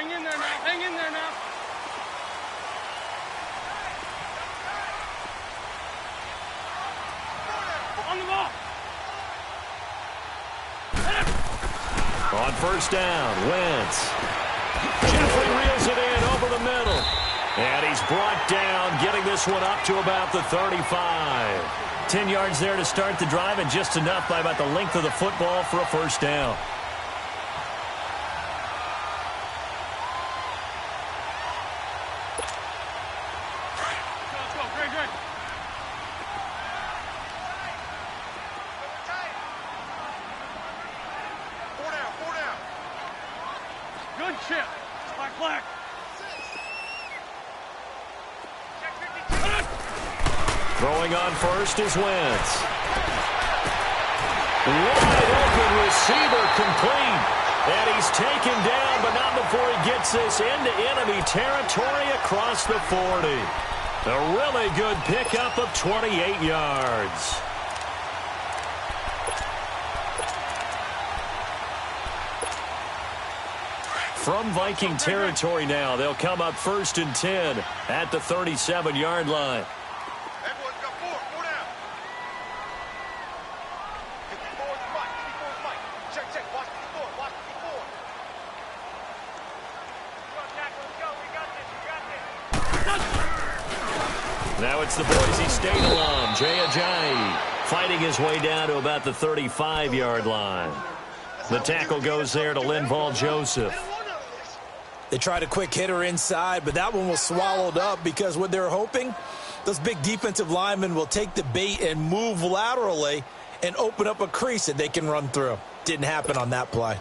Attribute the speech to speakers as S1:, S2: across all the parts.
S1: Hang in there now. Hang in there now. On the ball.
S2: On first down, Wentz. Jeffrey reels it in over the middle. And he's brought down, getting this one up to about the 35. 10 yards there to start the drive, and just enough by about the length of the football for a first down.
S1: Let's go. Great, great. Four down. Good chip. Black.
S2: Throwing on first is Wentz. Wide open receiver complete. And he's taken down, but not before he gets this into enemy territory across the 40. A really good pickup of 28 yards. From Viking territory now, they'll come up 1st and 10 at the 37-yard line.
S1: Everyone's got four down. 54 is Mike. Check. Watch 54. Let's go.
S2: Now it's the Boise State alum, Jay Ajayi, fighting his way down to about the 35-yard line. The tackle goes there to Linval Joseph.
S3: They tried a quick hitter inside, but that one was swallowed up because what they're hoping, those big defensive linemen will take the bait and move laterally and open up a crease that they can run through. Didn't happen on that play.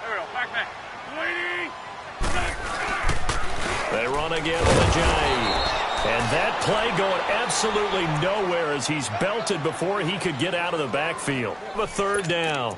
S1: There we go. Back. Waiting.
S2: They run again with Ajayi. And that play going absolutely nowhere as he's belted before he could get out of the backfield. A third down.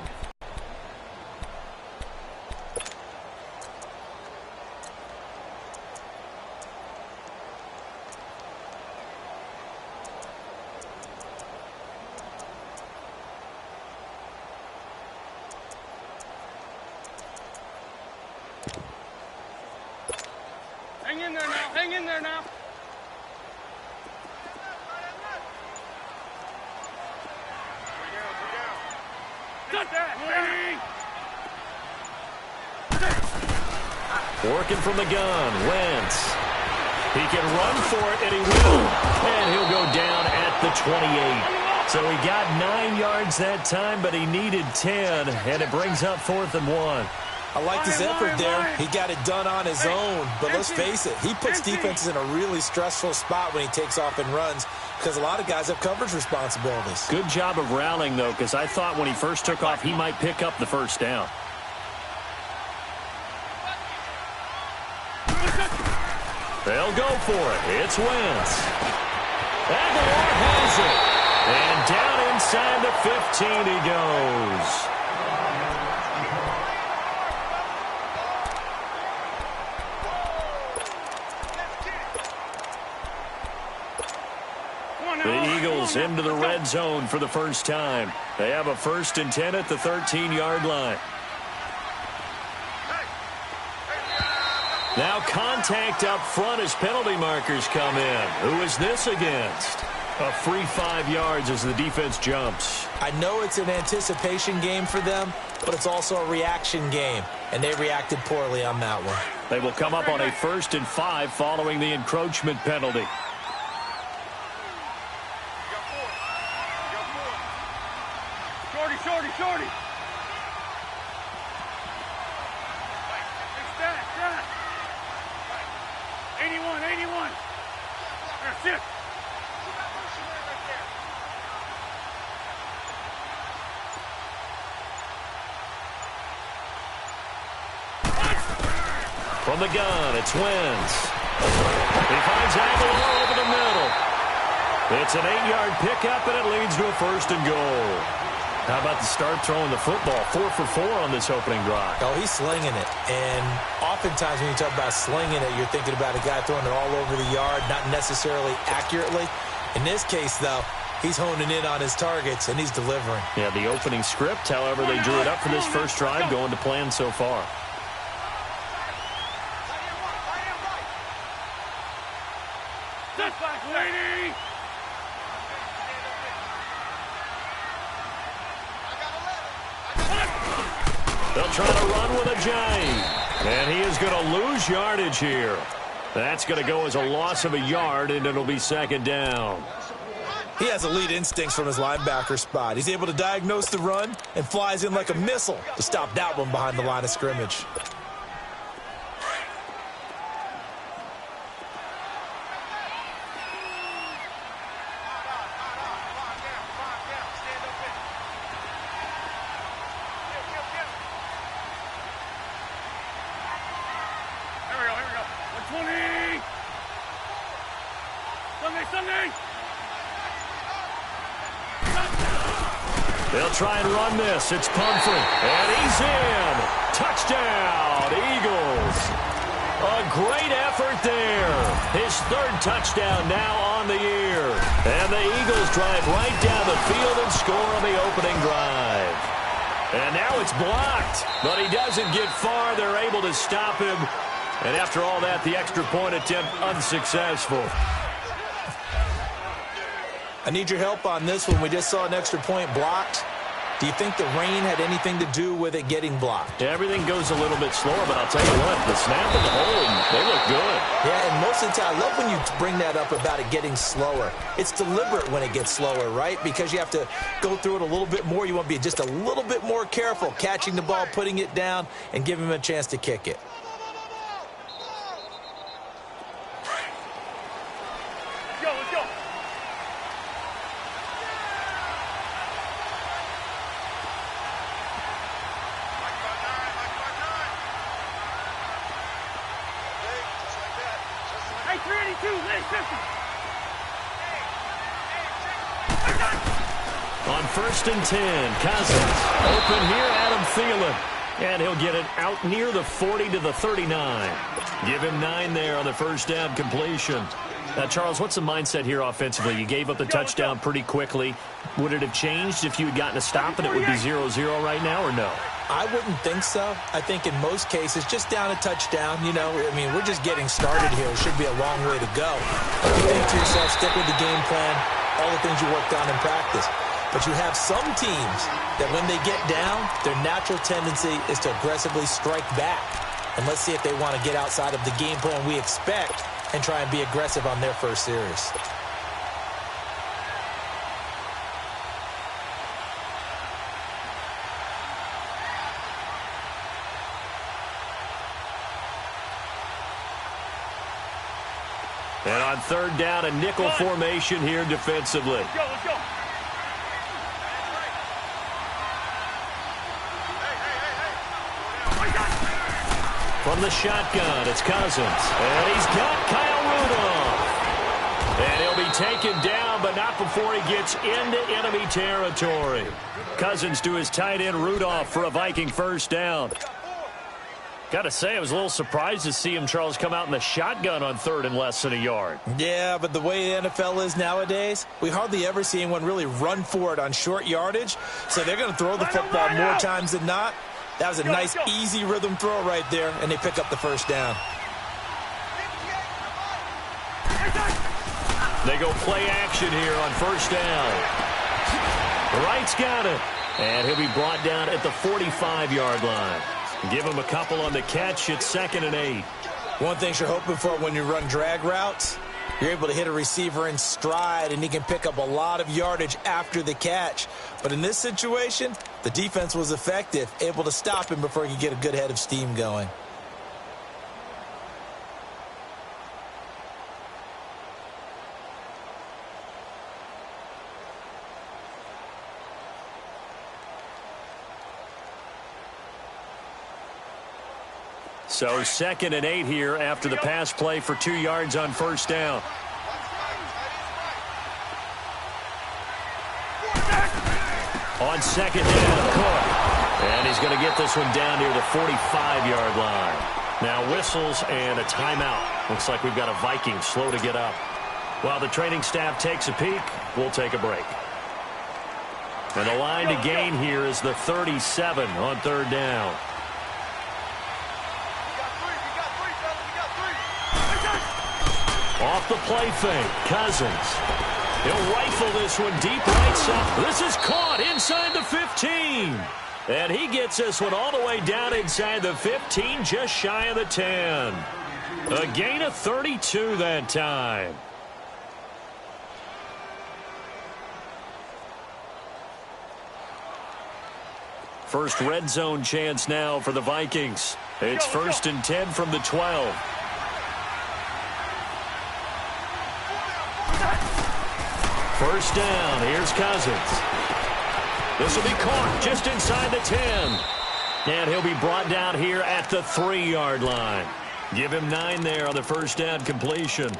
S1: Hang in there now.
S2: Working from the gun, Wentz. He can run for it, and he will. And he'll go down at the 28. So he got 9 yards that time, but he needed 10, and it brings up 4th and 1.
S3: I liked his effort there. He got it done on his own. But let's face it, he puts defenses in a really stressful spot when he takes off and runs because a lot of guys have coverage responsibilities.
S2: Good job of rallying, though, because I thought when he first took off, he might pick up the first down. They'll go for it. It's Wentz. Aguilar has it. And down inside the 15 he goes. The Eagles into the red zone for the first time. They have a 1st and 10 at the 13-yard line. Now contact up front as penalty markers come in. Who is this against? A free 5 yards as the defense jumps.
S3: I know it's an anticipation game for them, but it's also a reaction game, and they reacted poorly on that one.
S2: They will come up on a 1st and 5 following the encroachment penalty.
S1: Shorty. Stat. 81. There, sit.
S2: From the gun, it's Wentz. He finds Aguilar over the middle. It's an 8-yard pickup, and it leads to a 1st and goal. How about the start throwing the football? 4 for 4 on this opening drive.
S3: Oh, he's slinging it. And oftentimes when you talk about slinging it, you're thinking about a guy throwing it all over the yard, not necessarily accurately. In this case, though, He's honing in on his targets, and he's delivering.
S2: Yeah, the opening script, however, they drew it up for this first drive, going to plan so far. They'll try to run with a giant. And he is going to lose yardage here. That's going to go as a loss of a yard, and it'll be second down.
S3: He has elite instincts from his linebacker spot. He's able to diagnose the run and flies in like a missile to stop that one behind the line of scrimmage.
S2: They'll try and run this. It's Pumphrey. And he's in. Touchdown, Eagles. A great effort there. His third touchdown now on the year. And the Eagles drive right down the field and score on the opening drive. And now it's blocked. But he doesn't get far. They're able to stop him. And after all that, the extra point attempt unsuccessful.
S3: I need your help on this one. We just saw an extra point blocked. Do you think the rain had anything to do with it getting blocked?
S2: Everything goes a little bit slower, but I'll tell you what, the snap and the hold, they look good.
S3: Yeah, and most of the time, I love when you bring that up about it getting slower. It's deliberate when it gets slower, right? Because you have to go through it a little bit more. You want to be just a little bit more careful, catching the ball, putting it down, and giving him a chance to kick it.
S2: On 1st and 10, Cousins. Open here, Adam Thielen. And he'll get it out near the 40 to the 39. Give him 9 there on the first down completion. Now, Charles, what's the mindset here offensively? You gave up the touchdown pretty quickly. Would it have changed if you had gotten a stop and it would be 0-0 right now, or no?
S3: I wouldn't think so. I think in most cases, just down a touchdown, you know, I mean, we're just getting started here. It should be a long way to go. You think to yourself, stick with the game plan, all the things you worked on in practice. But you have some teams that when they get down, their natural tendency is to aggressively strike back. And let's see if they want to get outside of the game plan we expect and try and be aggressive on their first series.
S2: And on 3rd down, a nickel formation here defensively.
S1: Let's go.
S2: From the shotgun, it's Cousins. And he's got Kyle Rudolph. And he'll be taken down, but not before he gets into enemy territory. Cousins to his tight end, Rudolph, for a Viking first down. Got to say, I was a little surprised to see him, Charles, come out in the shotgun on 3rd and less than a yard.
S3: Yeah, but the way the NFL is nowadays, we hardly ever see anyone really run for it on short yardage. So they're going to throw the football more times than not. That was a nice, easy rhythm throw right there, and they pick up the first down.
S2: They go play action here on first down. Wright's got it. And he'll be brought down at the 45-yard line. Give him a couple on the catch. It's 2nd and 8.
S3: One thing you're hoping for when you run drag routes, you're able to hit a receiver in stride, and he can pick up a lot of yardage after the catch. But in this situation, the defense was effective, able to stop him before he could get a good head of steam going.
S2: So 2nd and 8 here after the pass play for 2 yards on first down. On 2nd down, Cook. And he's going to get this one down near the 45-yard line. Now whistles and a timeout. Looks like we've got a Viking slow to get up. While the training staff takes a peek, we'll take a break. And the line to gain here is the 37 on third down. Off the play fake, Cousins. He'll rifle this one deep right side. This is caught inside the 15. And he gets this one all the way down inside the 15, just shy of the 10. A gain of 32 that time. First red zone chance now for the Vikings. It's 1st and 10 from the 12. First down. Here's Cousins. This will be caught just inside the 10. And he'll be brought down here at the 3-yard line. Give him 9 there on the first down completion.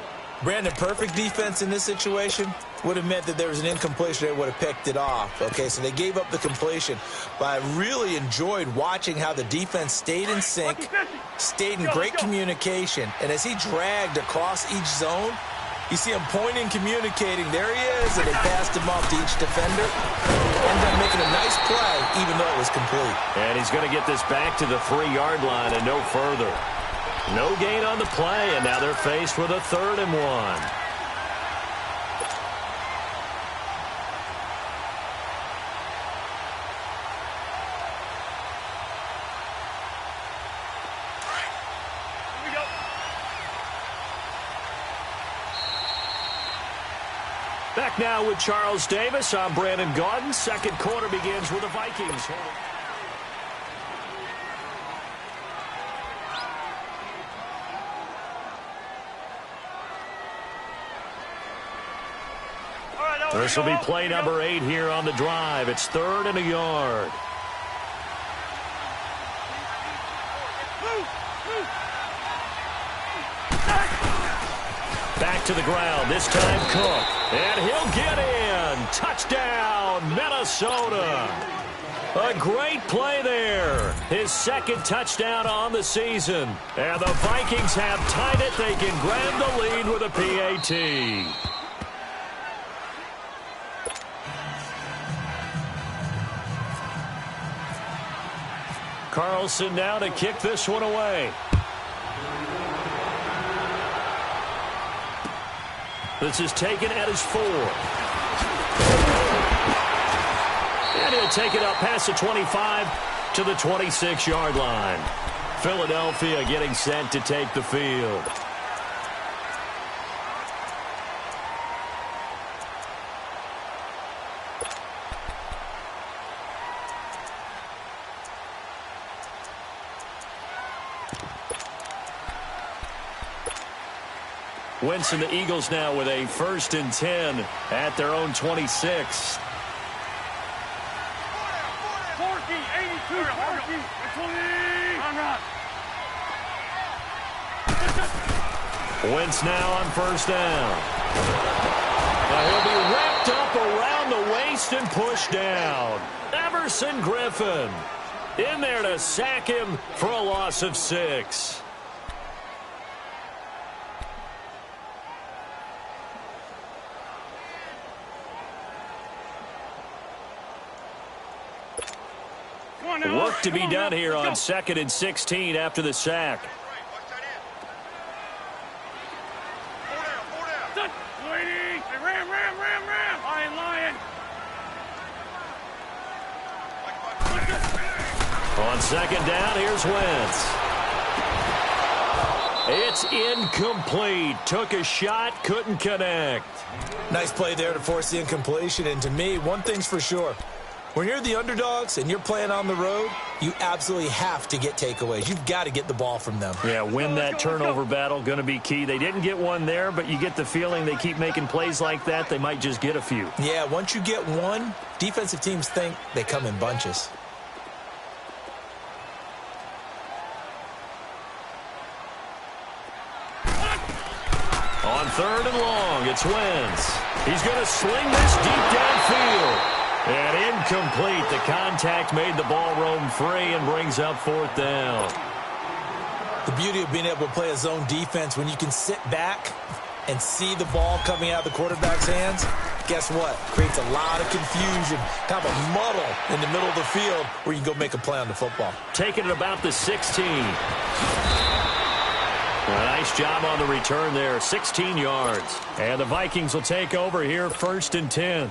S3: Brandon, perfect defense in this situation would have meant that there was an incompletion. They would have picked it off. Okay, so they gave up the completion. But I really enjoyed watching how the defense stayed in sync, stayed in great communication. And as he dragged across each zone, you see him pointing, communicating. There he is, and they passed him off to each defender. Ended up making a nice play, even though it was complete.
S2: And he's going to get this back to the 3-yard line and no further. No gain on the play, and now they're faced with a 3rd and 1. Back now with Charles Davis. I'm Brandon Gaudin. Second quarter begins with the Vikings. This will be play number 8 here on the drive. It's 3rd and a yard. Back to the ground. This time Cook. And he'll get in. Touchdown, Minnesota. A great play there. His 2nd touchdown on the season. And the Vikings have tied it. They can grab the lead with a PAT. Carlson now to kick this one away. This is taken at his 4. And he'll take it up past the 25 to the 26-yard line. Philadelphia getting set to take the field. Wentz and the Eagles now with a 1st and 10 at their own 26. Wentz now on 1st down. Now he'll be wrapped up around the waist and pushed down. Everson Griffin in there to sack him for a loss of 6. Work to be done here on 2nd and 16 after the sack. On 2nd down, here's Wentz. It's incomplete. Took a shot, couldn't connect.
S3: Nice play there to force the incompletion. And to me, one thing's for sure. When you're the underdogs and you're playing on the road, you absolutely have to get takeaways. You've got to get the ball from them.
S2: Yeah, win that turnover battle, going to be key. They didn't get one there, but you get the feeling they keep making plays like that, they might just get a few.
S3: Yeah, once you get one, defensive teams think they come in bunches.
S2: On 3rd and long, it's Wentz. He's going to sling this deep downfield. And incomplete. The contact made the ball roam free and brings up 4th down.
S3: The beauty of being able to play a zone defense when you can sit back and see the ball coming out of the quarterback's hands, guess what? Creates a lot of confusion, kind of a muddle in the middle of the field where you can go make a play on the football.
S2: Taking it about the 16. Nice job on the return there, 16 yards. And the Vikings will take over here, 1st and 10.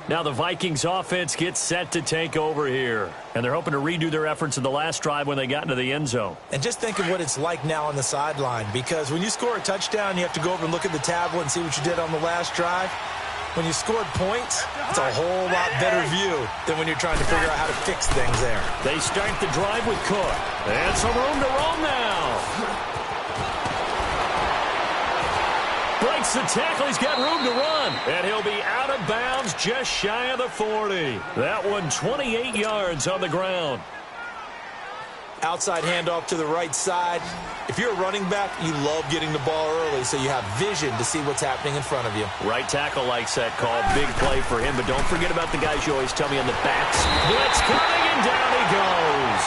S2: Now the Vikings offense gets set to take over here. And they're hoping to redo their efforts in the last drive when they got into the end zone.
S3: And just think of what it's like now on the sideline, because when you score a touchdown, you have to go over and look at the tablet and see what you did on the last drive. When you scored points, it's a whole lot better view than when you're trying to figure out how to fix things there.
S2: They start the drive with Cook. And some room to roam now. Breaks the tackle. He's got room to run. And he'll be out of bounds just shy of the 40. That one 28 yards on the ground.
S3: Outside handoff to the right side. If you're a running back, you love getting the ball early so you have vision to see what's happening in front of you.
S2: Right tackle likes that call. Big play for him. But don't forget about the guys you always tell me on the backs. Blitz coming, and down he goes.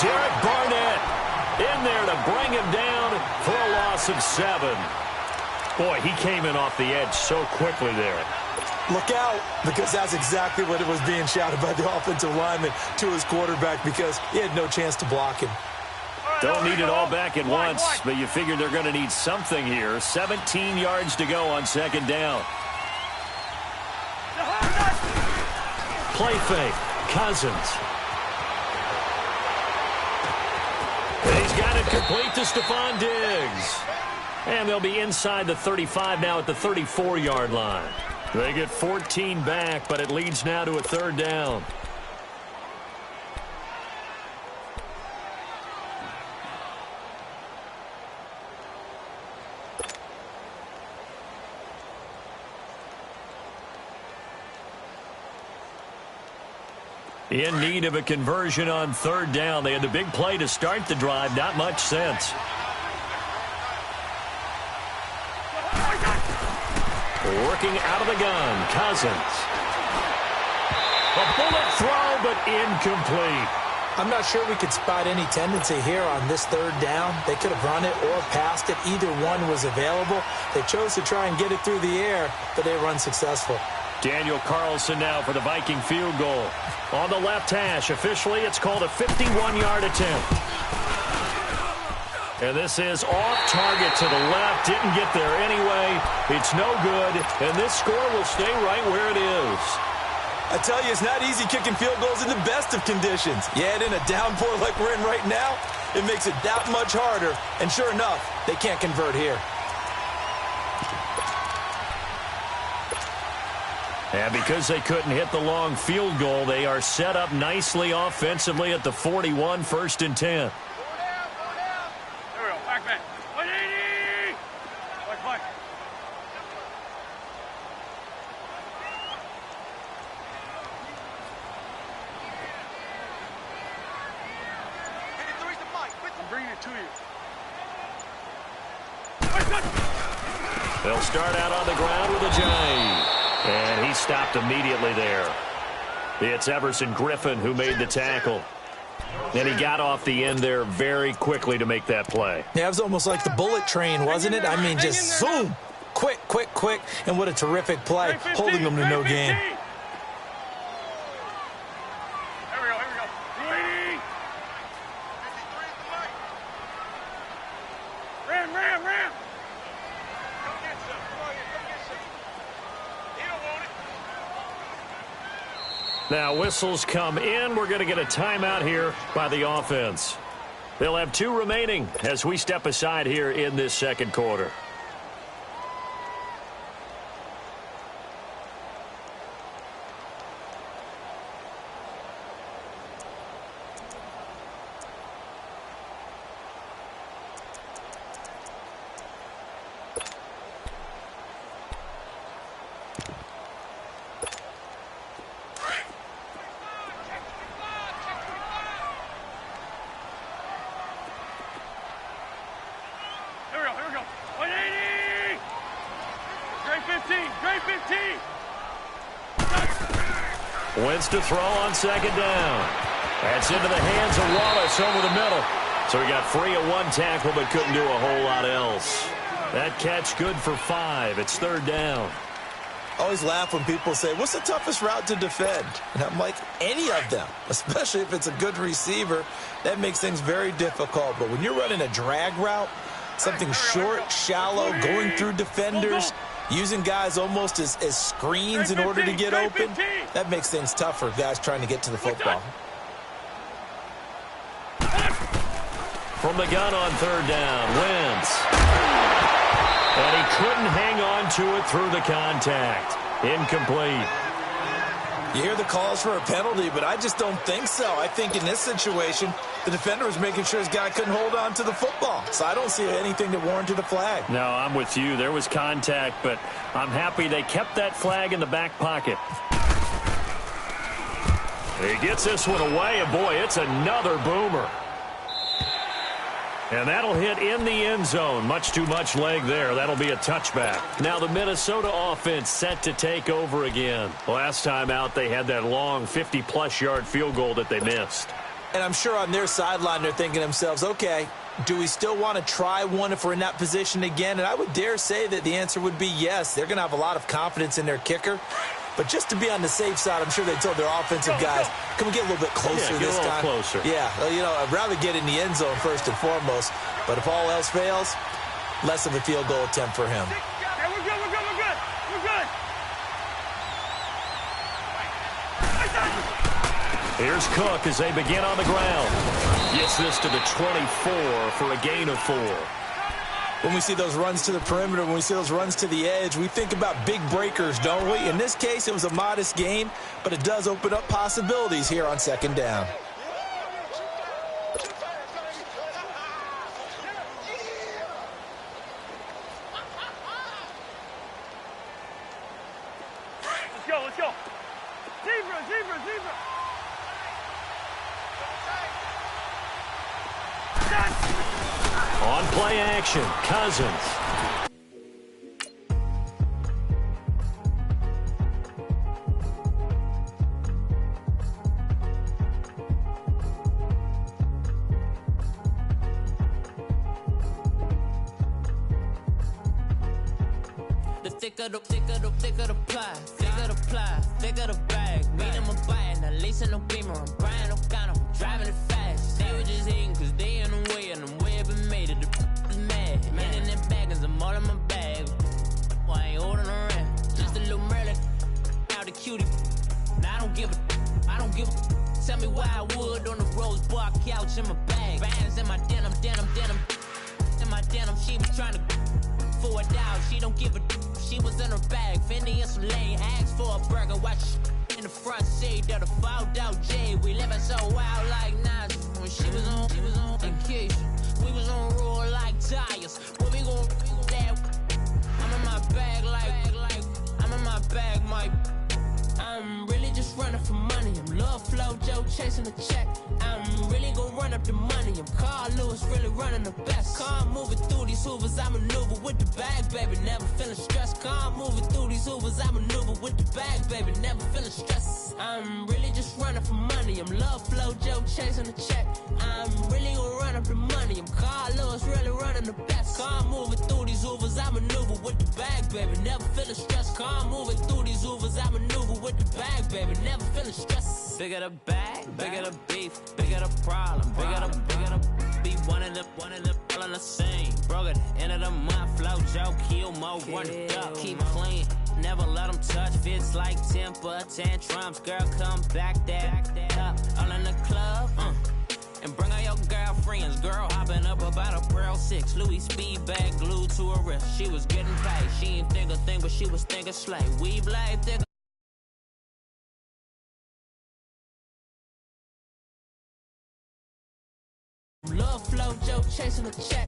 S2: Derek Barnett in there to bring him down for a loss of 7. Boy, he came in off the edge so quickly there.
S3: Look out, because that's exactly what it was being shouted by the offensive lineman to his quarterback, because he had no chance to block him.
S2: Don't need it all back at once, but you figure they're going to need something here. 17 yards to go on 2nd down. Play fake. Cousins. He's got it complete to Stephon Diggs. And they'll be inside the 35 now at the 34-yard line. They get 14 back, but it leads now to a 3rd down. In need of a conversion on 3rd down. They had the big play to start the drive. Not much sense. Working out of the gun, Cousins. A bullet throw, but incomplete.
S3: I'm not sure we could spot any tendency here on this 3rd down. They could have run it or passed it. Either one was available. They chose to try and get it through the air, but they were unsuccessful.
S2: Daniel Carlson now for the Viking field goal. On the left hash, officially it's called a 51-yard attempt. And this is off target to the left. Didn't get there anyway. It's no good. And this score will stay right where it is.
S3: I tell you, it's not easy kicking field goals in the best of conditions. You add in a downpour like we're in right now, it makes it that much harder. And sure enough, they can't convert here.
S2: And because they couldn't hit the long field goal, they are set up nicely offensively at the 41, 1st and 10. They'll start out on the ground with a giant. And he stopped immediately there. It's Everson Griffin who made the tackle. And he got off the end there very quickly to make that play.
S3: Yeah, it was almost like the bullet train, wasn't it? I mean, just zoom. Quick, quick, quick. And what a terrific play, holding them to no gain.
S2: Now whistles come in. We're going to get a timeout here by the offense. They'll have 2 remaining as we step aside here in this 2nd quarter. Wentz to throw on 2nd down. That's into the hands of Wallace over the middle. So he got free of 1 tackle but couldn't do a whole lot else. That catch good for 5. It's 3rd down.
S3: I always laugh when people say, what's the toughest route to defend? And I'm like, any of them, especially if it's a good receiver. That makes things very difficult. But when you're running a drag route, something short, shallow, going through defenders, using guys almost as screens in order to get open, that makes things tougher, guys trying to get to the football.
S2: From the gun on 3rd down, Wentz. And he couldn't hang on to it through the contact. Incomplete.
S3: You hear the calls for a penalty, but I just don't think so. I think in this situation, the defender was making sure his guy couldn't hold on to the football. So I don't see anything that warranted a flag.
S2: No, I'm with you. There was contact, but I'm happy they kept that flag in the back pocket. He gets this one away, and boy, it's another boomer. And that'll hit in the end zone. Much too much leg there. That'll be a touchback. Now the Minnesota offense set to take over again. Last time out, they had that long 50-plus yard field goal that they missed.
S3: And I'm sure on their sideline they're thinking to themselves, okay, do we still want to try one if we're in that position again? And I would dare say that the answer would be yes. They're going to have a lot of confidence in their kicker. But just to be on the safe side, I'm sure they told their offensive guys, can we get a little bit closer this time?
S2: Closer.
S3: Yeah, you know, I'd rather get in the end zone first and foremost. But if all else fails, less of a field goal attempt for him.
S1: Yeah, we're good.
S2: Here's Cook as they begin on the ground. Gets this to the 24 for a gain of 4.
S3: When we see those runs to the perimeter, when we see those runs to the edge, we think about big breakers, don't we? In this case, it was a modest gain, but it does open up possibilities here on 2nd down.
S1: Let's go. Zebra.
S2: On play action, Cousins.
S4: The thicker the pie, thicker the bag. Meet them a buying, at least in no beamer. I'm buying no gun, I'm driving it fast. They were just hating cause they in the way, and the way I've been made it, the is mad. Man in that bag, cause I'm all in my bag. Well, I ain't holding around. Just a little Merlin, out the cutie. Now I don't give a. Tell me why I would on the rose bar couch in my bag. Bands in my denim. In my denim, she was trying to for it out. She don't give a. She was in her bag. Fendi and some lane. Asked for a burger. Watch in the front seat of the fouled out J. We living so wild like Nas. When she was on vacation. We was on roll like tires. When we gon' that? I'm in my bag like I'm in my bag, Mike. I'm really just running for money. I'm Love Flow Joe chasing the check. I'm really gonna run up the money. I'm Carl Lewis, really running the best. Car moving through these hoovers, I maneuver with the bag, baby. Never feeling stressed. Car moving through these hoovers, I maneuver with the bag, baby. Never feeling stressed. I'm really just running for money. I'm Love Flow Joe chasing the check. I'm really gonna run up the money. I'm Carl Lewis, really running the best. Car moving through these hoovers, I maneuver with the bag, baby. Never feeling stressed. Car moving through these hoovers, I maneuver with the bag, baby. Never feeling stressed. Bigger the bag, bigger the beef, bigger the problem, bigger the be one in the all in the same. Broke at the end of the month, flow Joe, kill mo, run it up, keep clean. Never let them touch, fits like temper tantrums. Girl, come back that up, all in the club, and bring all your girlfriends. Girl hopping up about a Pearl 6, Louis speed bag glued to her wrist. She was getting paid, she ain't think a thing, but she was thinking slay. We blade thick. Love Flow Joe chasing the check.